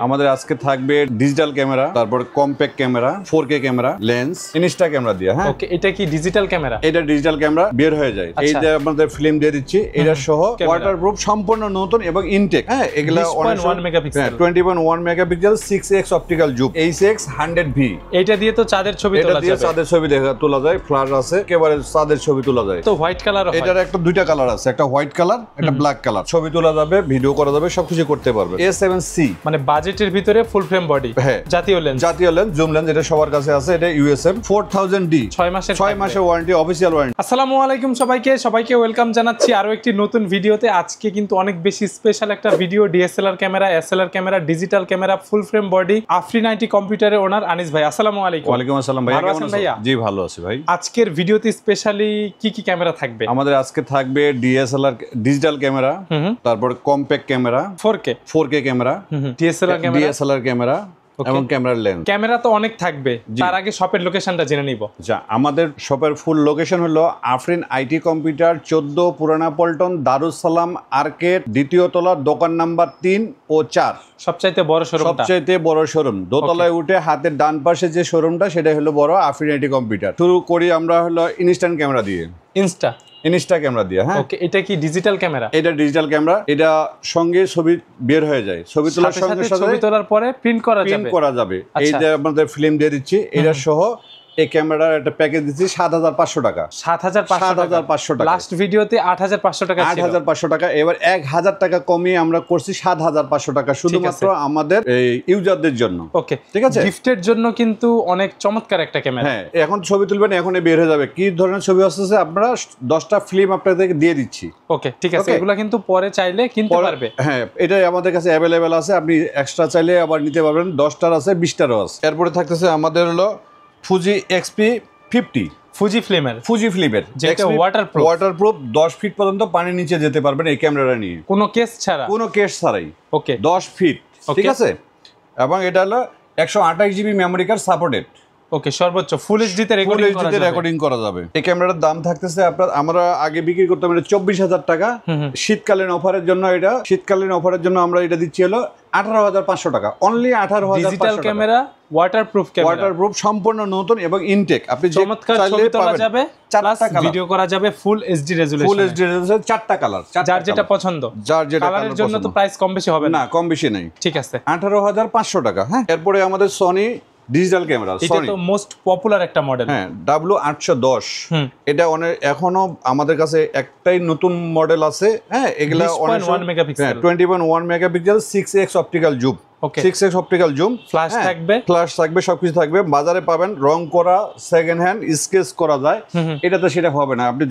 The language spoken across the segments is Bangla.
আমাদের আজকে থাকবে ডিজিটাল ক্যামেরা, তারপর compact camera, 4K camera, lens, Insta camera দিয়ে। হ্যাঁ ওকে, এটা কি ডিজিটাল ক্যামেরা? এটা ডিজিটাল ক্যামেরা বের হয়ে যায়। এই যে আমাদের ফিল্ম দিয়ে দিচ্ছি, এটা সহ ওয়াটারপ্রুফ, সম্পূর্ণ নতুন এবং ইনটেক। হ্যাঁ, এগুলা 21 megapixel, 21 megapixel, 6x optical zoom, HX 100V। এটা দিয়ে তো চাঁদের ছবি তোলা যাবে। এটা দিয়ে চাঁদের ছবি তোলা যায়, ফ্ল্যাশ আছে, একেবারে চাঁদের ছবি তোলা যায়। তো হোয়াইট কালার হয়। এটার একটা দুইটা কালার আছে, একটা হোয়াইট কালার, একটা ব্ল্যাক কালার। ছবি তোলা যাবে, ভিডিও করা যাবে, সবকিছু করতে পারবে। A7C মানে বাজেটের ভিতরে ফুল ফ্রেম বডি। হ্যাঁ, জাতীয় লেন্স জুম লেন্স, এটা সবার কাছে আছে। এটা USM 4000D, 6 মাসের ওয়ারেন্টি, অফিশিয়াল ওয়ারেন্টি। আসসালামু আলাইকুম সবাইকে ওয়েলকাম জানাচ্ছি আরো একটি নতুন ভিডিওতে। আজকে কিন্তু অনেক বেশি স্পেশাল একটা video. DSLR camera, SLR camera, digital camera, full frame body, Afrin IT কম্পিউটারের ওনার আনিস ভাই। আসসালামু আলাইকুম। ওয়ালাইকুম আসসালাম ভাই, কেমন আছেন ভাইয়া? জি ভালো আছি ভাই। আজকের ভিডিওতে স্পেশালি কি ক্যামেরা থাকবে? আমাদের আজকে থাকবে DSLR ডিজিটাল ক্যামেরা, তারপর compact camera, 4K camera, DSLR camera এবং ক্যামেরার লেন্স। ক্যামেরা তো অনেক থাকবে, তার আগে শপের লোকেশনটা জেনে নিব। যা আমাদের শপের ফুল লোকেশন হলো আফরিন আইটি কম্পিউটার, 14 পুরানা পল্টন, দারুস সালাম আর্কেড, দ্বিতীয় তলা, দোকান নাম্বার 3 ও 4। সবচাইতে বড় শোরুম। দোতলায় উঠে হাতের ডান পাশে যে শোরুমটা, সেটা হলো বড় আফরিন আইটি কম্পিউটার। শুরু করি আমরা হলো ইনস্ট্যান্ট ক্যামেরা দিয়ে, ইনস্টা ক্যামেরা দিয়ে। হ্যাঁ, ওকে, এটা কি ডিজিটাল ক্যামেরা? এটা ডিজিটাল ক্যামেরা। এটা সঙ্গে ছবি বের হয়ে যায়, ছবি তোলার সঙ্গে ছবি তোলার পরে প্রিন্ট করা যাবে। এই যে আমাদের ফিল্ম দিয়ে দিচ্ছি, এটা সহ এই ক্যামেরার একটা প্যাকেজ দিচ্ছি 7500 টাকা। 7500 টাকা। লাস্ট ভিডিওতে 8500 টাকা ছিল। 8500 টাকা। এবার 1000 টাকা কমিয়ে আমরা করছি 7500 টাকা, শুধুমাত্র আমাদের এই ইউজারদের জন্য। ওকে, ঠিক আছে। গিফটের জন্য কিন্তু অনেক চমৎকার একটা ক্যামেরা। হ্যাঁ, এখন ছবি তুলবেন, এখনই বের হয়ে যাবে কি ধরনের ছবি আসছে। আপনারা 10টা ফিল্ম আপনাদেরকে দিয়ে দিচ্ছি। ওকে, ঠিক আছে। এগুলা কিন্তু পরে চাইলে কিনতে পারবে। হ্যাঁ, এটা আমাদের কাছে অ্যাভেলেবেল আছে, আপনি এক্সট্রা চাইলে আবার নিতে পারবেন। 10টার আছে, 20টারও আছে। এরপরে থাকতেছে আমাদের হলো ফুজি XP50, ফুজি ফিল্মের যেটা ওয়াটারপ্রুফ, 10 ফিট পর্যন্ত পানির নিচে যেতে পারবেন এই ক্যামেরাটা নিয়ে, কোনো কেস ছাড়াই। ওকে, 10 ফিট, ঠিক আছে। এবং এটা হলো 128 GB মেমোরি কার্ড সাপোর্টেড। ওকে, সর্বোচ্চ ফুল এইচডি তে রেকর্ডিং করা যাবে। এই ক্যামেরার দাম থাকতেছে আপনার, আমরা আগে বিক্রি করতাম এটা 24000 টাকা। শীতকালীন অফারের জন্য আমরা এটা দিচ্ছি হলো 18500 টাকা, অনলি 18500 টাকা। ডিজিটাল ক্যামেরা, ওয়াটারপ্রুফ, সম্পূর্ণ নতুন এবং ইনটেক। আপনি চমৎকার ছবি তোলা যাবে, প্লাস ভিডিও করা যাবে, ফুল এইচডি রেজোলিউশন, 4টা কালার, যার যেটা পছন্দ। কালারের জন্য তো প্রাইস কম বেশি হবে না? কম বেশি নাই, ঠিক আছে। 18500 টাকা। হ্যাঁ, এরপরে আমাদের সনি ডিজিটাল ক্যামেরা, এটা তো মোস্ট পপুলার একটা মডেল। হ্যাঁ, W810। এটা এটা আমাদের কাছে একটাই নতুন মডেল আছে। হ্যাঁ, এগুলা 21 megapixel, 21 megapixel, 6x optical zoom, 6x optical zoom, flash থাকবে, সবকিছু থাকবে। বাজারে পাবেন রং করা, সেকেন্ড হ্যান্ড, স্কেচ করা যায়। এটাতে সেটা হবে না, আপনি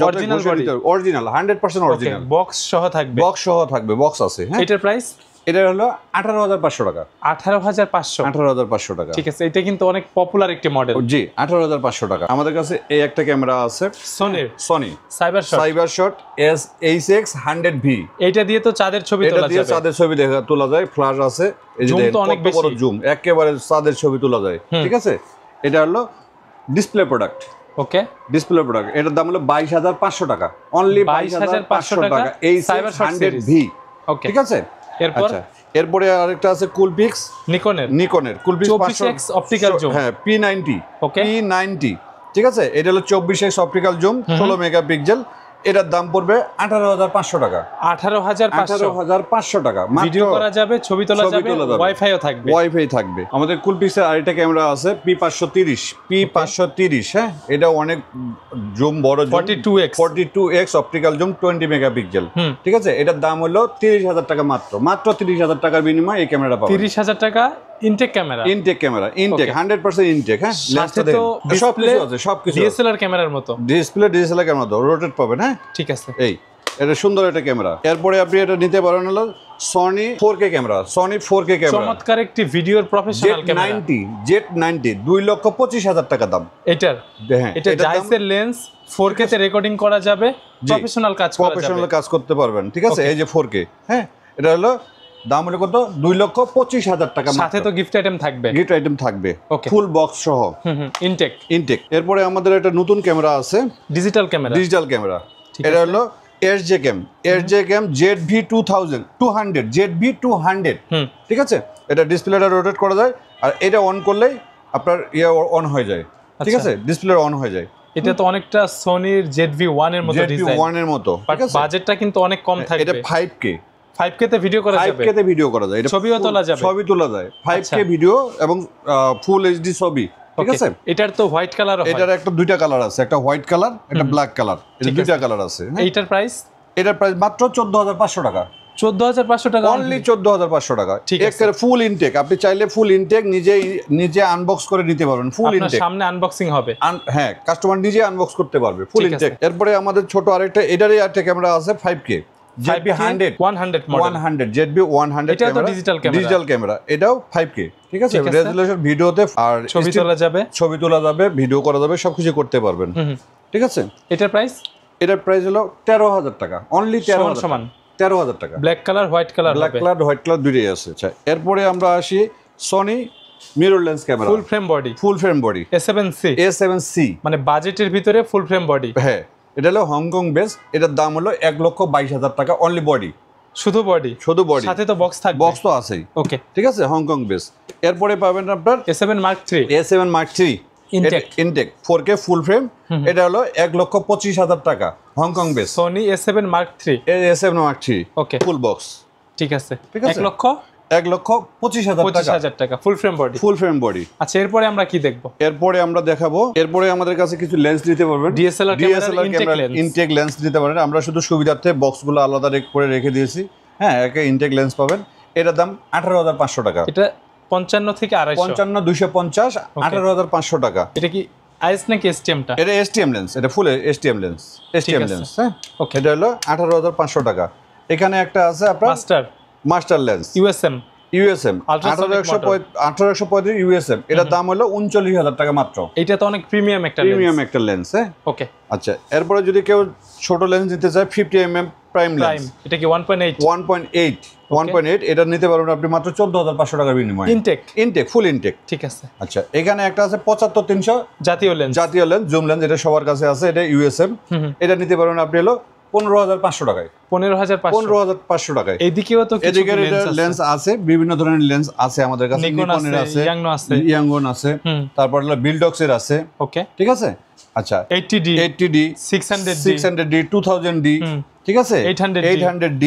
অরিজিনাল 100% অরিজিনাল, বক্স সহ থাকবে, বক্স আছে। হ্যাঁ, এটার প্রাইস এটা হলো 18500 টাকা। 18500 টাকা, ঠিক আছে। এটা কিন্তু অনেক পপুলার একটি মডেল। জি, 18500 টাকা। আমাদের কাছে এই একটা ক্যামেরা আছে, সনি সাইবারশট HX 100V। এটা দিয়ে তো চাঁদের ছবি তোলা যায়, ফ্ল্যাশ আছে, এই যে অনেক বড় জুম, একেবারে চাঁদের ছবি তোলা যায়। ঠিক আছে। এটা হলো ডিসপ্লে প্রোডাক্ট। ওকে, এটার দাম হলো 22500 টাকা, অনলি 22500 টাকা, এই সাইবারশট 100V। ওকে, ঠিক আছে। এরপরে আরেকটা আছে কুলপিক্স, নিকনের কুলপিক্স 24x অপটিক্যাল জুম। হ্যাঁ, P90, ঠিক আছে। এটা হলো 24x অপটিক্যাল জুম, 16 মেগাপিক্সেল। এটার দাম পড়বে 18500 টাকা। 18500 টাকা। ভিডিও করা যাবে, ছবি তোলা যাবে, ওয়াইফাই থাকবে। আমাদের কুলপিক্সের আরেকটা ক্যামেরা আছে, P530। হ্যাঁ, এটা অনেক জুম, বড় zoom, 42x optical zoom, 20 megapixel. ঠিক আছে। এটার দাম হলো 30000 টাকা, মাত্র 30000 টাকার বিনিময়ে এই ক্যামেরাটা পাবেন। 30000 টাকা। Intact camera, 100% intact. হ্যাঁ, সবকিছু আছে, সবকিছু ডিএসএলআর ক্যামেরার মতো, ডিএসএলআর ক্যামেরা তো রোটেট পাবেন। হ্যাঁ, ঠিক আছে। এটা সুন্দর একটা ক্যামেরা। এরপরে আপনি এটা নিতে পারেন হলো সনি 4K ক্যামেরা, চমৎকার একটি ভিডিওর প্রফেশনাল ক্যামেরা, Z90, 2,25,000 টাকা দাম এটার। হ্যাঁ, এটা জাইসের লেন্স, 4K তে রেকর্ডিং করা যাবে, প্রফেশনাল কাজ করতে পারবেন। ঠিক আছে। এই যে 4K, হ্যাঁ, এটা হলো দাম হলো কত, 2,25,000 টাকা। সাথে তো গিফট আইটেম থাকবে, ফুল বক্স সহ, ইনটেক। এরপরে আমাদের একটা নতুন ক্যামেরা আছে, ডিজিটাল ক্যামেরা। এটা হলো এসজে ক্যাম ZV200 ঠিক আছে, এটা ডিসপ্লেটা রোটেট করা যায় আর এটা অন করলেই আপনার অন হয়ে যায়, ঠিক আছে, ডিসপ্লে অন হয়ে যায়। এটা তো অনেকটা সোনির ZV-1 এর মতো ডিজাইন, ZV-1 এর মতো, ঠিক আছে, বাজেটটা কিন্তু অনেক কম থাকবে। এটা 5K তে ভিডিও করা যাবে, 5K তে ভিডিও করা যায়, এটা ছবিও তোলা যাবে, ছবি তোলা যায়, 5K ভিডিও এবং ফুল এইচডি ছবি, ঠিক আছে। এটার তো হোয়াইট কালার হয়, এটার একটা দুইটা কালার আছে, একটা হোয়াইট কালার, একটা ব্ল্যাক কালার, এটা দুইটা কালার আছে। এইটার প্রাইস মাত্র 14500 টাকা, 14500 টাকা, অনলি 14500 টাকা। একেবারে ফুল ইনটেক, আপনি চাইলে ফুল ইনটেক নিজে আনবক্স করে নিতে পারবেন, ফুল ইনটেক, সামনে আনবক্সিং হবে, হ্যাঁ, কাস্টমার নিজে আনবক্স করতে পারবে, ফুল ইনটেক। এরপরে আমাদের ছোট আরেকটা এটারই একটা ক্যামেরা আছে 5K ZV-100 এটা তো ডিজিটাল ক্যামেরা, এটাও 5K, ঠিক আছে, রেজোলিউশন ভিডিওতে আর ছবি তোলা যাবে, ভিডিও করা যাবে, সবকিছু করতে পারবেন, ঠিক আছে। এটার প্রাইস হলো 13000 টাকা, অনলি 13000 টাকা। ব্ল্যাক কালার হোয়াইট কালার দুটোই আছে। আচ্ছা, এরপরে আমরা আসি সনি মিররলেস ক্যামেরা, ফুল ফ্রেম বডি A7C, মানে বাজেটের ভিতরে ফুল ফ্রেম বডি। হ্যাঁ, এটা হলো হংকং বেস, এটার দাম হলো 1,22,000 টাকা, অনলি বডি, শুধু বডি, সাথে তো বক্স থাকবে, বক্স তো আছেই, ওকে, ঠিক আছে, হংকং বেস। এরপরে পাবেন আপনার A7 Mark III intact 4K full frame, এটা হলো 1,25,000 টাকা, Hong Kong base, Sony A7 Mark III, okay, full box, ঠিক আছে, 1,25,000 টাকা ফুল ফ্রেম বডি। আচ্ছা, এরপরে আমরা কি দেখবো? এরপরে আমরা দেখাবো, এরপরে আমাদের কাছে কিছু লেন্স দিতে পারবেন, DSLR ক্যামেরা ইনটেক লেন্স দিতে পারেন। আমরা শুধু সুবিধার্থে বক্সগুলো আলাদা করে রেখে দিয়েছি, হ্যাঁ, একটা ইনটেক লেন্স পাবেন, এটার দাম 18,500 টাকা, এটা 55 থেকে 250 18,500 টাকা। এটা কি আইএস নাকি STM টা? এটা STM লেন্স, এটা ফুল STM লেন্স, হ্যাঁ, ওকে, এটা হলো 18,500 টাকা। এখানে একটা আছে আপনার মাস্টার লেন্স USM 1835 USM, এটার দাম হলো 39,000 টাকা মাত্র। এটা তো অনেক প্রিমিয়াম একটা লেন্স, হ্যাঁ, ওকে। আচ্ছা, এরপরে যদি কেউ ছোট লেন্স নিতে চায় 50mm প্রাইম লেন্স, এটা কি 1.8 এটা নিতে পারবেন আপনি মাত্র 14,500 টাকার বিনিময়ে, ইনটেক ফুল ইনটেক, ঠিক আছে। আচ্ছা, এখানে একটা আছে 75-300 জাতীয় লেন্স জুম লেন্স, এটা সবার কাছে আছে, এটা USM, এটা নিতে পারবেন আপনি হলো 15,500 টাকায়, 15,500 টাকায়। এদিকেও তো কিছু লেন্স আছে, বিভিন্ন ধরনের লেন্স আছে আমাদের কাছে, নিকনের আছে, ইয়াংগন আছে, তারপর হলো বিলডক্স এর আছে, ওকে, ঠিক আছে। আচ্ছা, 80D 600D 2000D, ঠিক আছে, 800D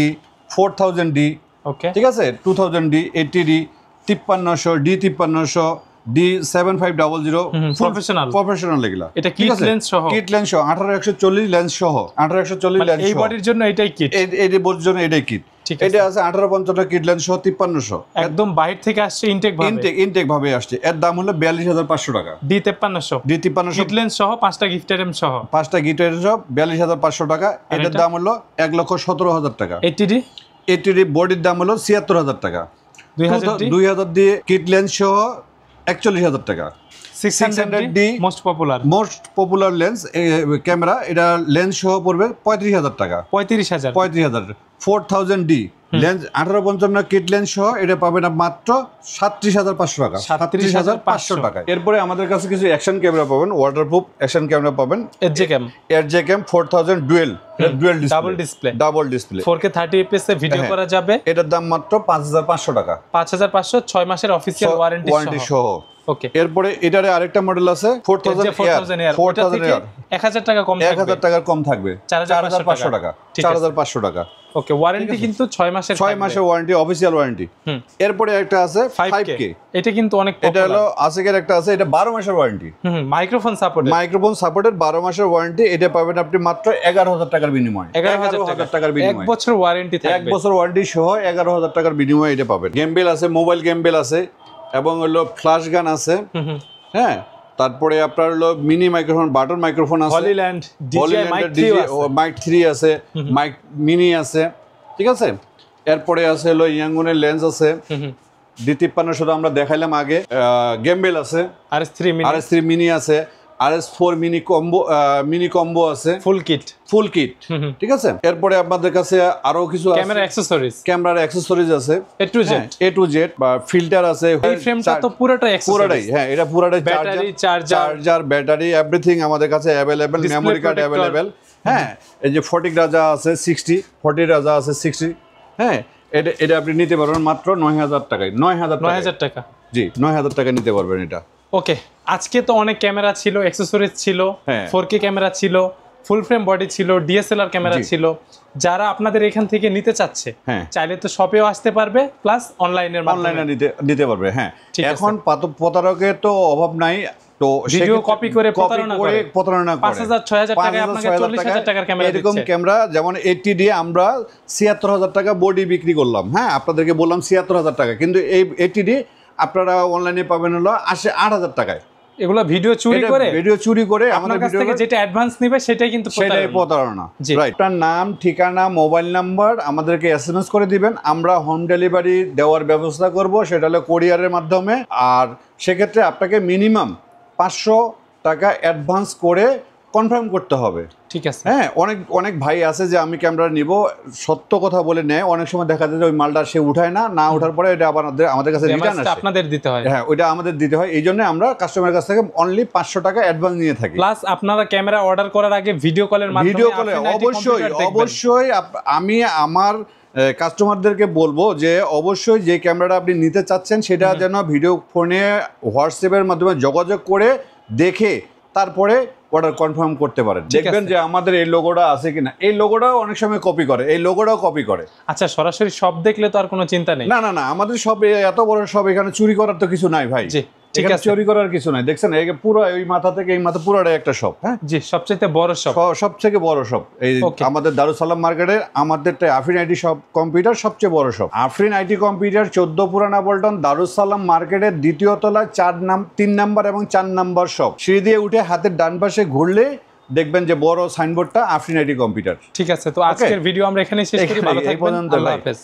4000D, ওকে, ঠিক আছে, 2000D 80D 5300D 5300 D7500 professional এগুলা, এটা কিট লেন্স সহ 1840 লেন্স সহ, 1840 লেন্স এই বডির জন্য এটাই কিট, এই বডির জন্য এটাই কিট, এটা আছে 1850 কিট লেন্স সহ 5300, একদম বাইরে থেকে আসছে, ইনটেক ভাবে আসছে। এর দাম হলো 42,500 টাকা, D5300 কিট লেন্স সহ 5টা গিফট আইটেম সহ 42,500 টাকা। এটার দাম হলো 1,17,000 টাকা। 80D বডির দাম হলো 76,000 টাকা, 2000 দিয়ে কিট লেন্স সহ 41,000 টাকা। 600D most popular lens camera, এটা লেন্স সহ পড়বে 35,000 টাকা, 35,000। 4000D লেন্স 1855 কিট লেন্স সহ এটা পাবেন মাত্র 37,500 টাকা, 37,500 টাকা। এরপরে আমাদের কাছে কিছু অ্যাকশন ক্যামেরা পাবেন, ওয়াটারপ্রুফ অ্যাকশন ক্যামেরা পাবেন, এরজে ক্যাম 4000 dual double display 4K 30 fps এ ভিডিও করা যাবে, এটার দাম মাত্র 5,500 টাকা, 5,500, 6 মাসের অফিশিয়াল ওয়ারেন্টি সহ, ওকে। এরপরে এটারে আরেকটা মডেল আছে 4000 এয়ার, 1000 টাকা কম থাকবে, 1000 টার কম থাকবে, 4,500 টাকা, 4,500 টাকা, ওকে। ওয়ারেন্টি কিন্তু 6 মাসের ওয়ারেন্টি, অফিশিয়াল ওয়ারেন্টি। এরপরে একটা আছে 5K, এটা কিন্তু অনেক পপুলার, এটা হলো আসিকের একটা আছে, এটা 12 মাসের ওয়ারেন্টি, মাইক্রোফোন সাপোর্টেড 12 মাসের ওয়ারেন্টি, এটা পাবেন আপনি মাত্র 11,000 টাকার বিনিময়ে, 11,000 টাকার বিনিময়ে, 1 বছর ওয়ারেন্টি থাকবে, 1 বছর ওয়ারেন্টি সহ 11,000 টাকার বিনিময়ে এটা পাবেন। গেমবেল আছে, মোবাইল গেমবেল আছে, এবং হলো ফ্ল্যাশ গান আছে, হ্যাঁ, তারপরে আপনার হলো মিনি মাইক্রোফোন, বাটন মাইক্রোফোন আছে, হলিল্যান্ড মাইক 3 আছে, মাইক মিনি আছে, ঠিক আছে। এরপরে আছে হলো ইয়াঙ্গুনের লেন্স আছে, D5300 আমরা দেখাইলাম আগে, গেমবেল আছে, RS3 মিনি আছে, RS4 মিনি কম্বো আছে, ফুল কিট, ঠিক আছে। এরপরে আপনাদের কাছে আরো কিছু ক্যামেরার অ্যাকসেসরিজ আছে, A to Z বা ফিল্টার আছে, এই ফ্রেমটা তো পুরোটাই, হ্যাঁ, এটা পুরোটাই, চার্জার, ব্যাটারি, এভরিথিং আমাদের কাছে अवेलेबल, মেমরি কার্ড अवेलेबल, হ্যাঁ এই যে 40 রাজা আছে 60 রাজা আছে 60 হ্যাঁ এটা আপনি নিতে পারবেন মাত্র 9000 টাকায় 9000 টাকা জি 9000 টাকা নিতে পারবেন এটা ওকে আজকে তো অনেক ক্যামেরা ছিল অ্যাকসেসরিজ ছিল 4K ক্যামেরা ছিল ফুল ফ্রেম বডি ছিল ডিএসএলআর ক্যামেরা ছিল যারা আপনাদের এখান থেকে নিতে চাচ্ছে চাইলে তো শপেও আসতে পারবে প্লাস অনলাইনে নিতে পারবে হ্যাঁ এখন প্রতারকের তো অভাব নাই তো ভিডিও কপি করে প্রতারণা করে 5000 6000 টাকায় আপনাকে 40000 টাকার ক্যামেরা দিচ্ছে এরকম ক্যামেরা যেমন 80D আমরা 76000 টাকা বডি বিক্রি করলাম হ্যাঁ আপনাদেরকে বললাম 76000 টাকা কিন্তু এই 80D আপনারা অনলাইনে পাবেন হলো 8000 টাকায় এগুলো ভিডিও চুরি করে আমাদের কাছ থেকে যেটা অ্যাডভান্স নেবে সেটাই কিন্তু প্রতারণা রাইট আপনার নাম ঠিকানা মোবাইল নাম্বার আমাদেরকে এসএমএস করে দিবেন আমরা হোম ডেলিভারি দেওয়ার ব্যবস্থা করব সেটা হলো কুরিয়ারের মাধ্যমে আর সেক্ষেত্রে আপনাকে মিনিমাম 500 টাকা অ্যাডভান্স করে কনফার্ম করতে হবে ঠিক আছে হ্যাঁ অনেক ভাই আছে যে আমি ক্যামেরা নিব সত্য কথা বলে নেয় অনেক সময় দেখা যায় যে ওই মালটা সে উঠায় না ওঠার পরে এটা আবার আমাদের কাছে রিটার্ন আসে আপনাদের দিতে হয় হ্যাঁ ওইটা আমাদের দিতে হয় এইজন্য আমরা কাস্টমারের কাছ থেকে অনলি 500 টাকা অ্যাডভান্স নিয়ে থাকি প্লাস আপনারা ক্যামেরা অর্ডার করার আগে ভিডিও কলের অবশ্যই আমি আমার কাস্টমারদেরকে বলবো যে অবশ্যই যে ক্যামেরাটা আপনি নিতে চাচ্ছেন সেটা যেন ভিডিও ফোনে হোয়াটসঅ্যাপের মাধ্যমে যোগাযোগ করে দেখে তারপরে অর্ডার কনফার্ম করতে পারেন দেখবেন যে আমাদের এই লোগোটা আছে কিনা এই লোগোটাও অনেক সময় কপি করে এই লোগোটাও কপি করে আচ্ছা সরাসরি সব দেখলে তো আর কোনো চিন্তা নেই না আমাদের সব এত বড় সব এখানে চুরি করার তো কিছু নাই ভাই ঠিক আছে চুরি করার কিছু নাই দেখছেন এই পুরো ওই মাথা থেকে এই মাথা পুরোটাই একটা শপ হ্যাঁ জি সবচেয়ে বড় শপ সবথেকে বড় শপ এই আমাদের দারুস সালাম মার্কেটের আমাদেরটা আফরিন আইটি শপ কম্পিউটার সবচেয়ে বড় শপ আফরিন আইটি কম্পিউটার 14 পুরানা পল্টন দারুস সালাম মার্কেটের দ্বিতীয় তলায় 3 নাম্বার এবং 4 নাম্বার শপ সিঁড়ি দিয়ে উঠে হাতের ডান পাশে ঘুরলে দেখবেন যে বড় সাইনবোর্ডটা আফরিন আইটি কম্পিউটার ঠিক আছে তো আজকের ভিডিও আমরা এখানেই শেষ করি ভালো থাকবেন আল্লাহ হাফেজ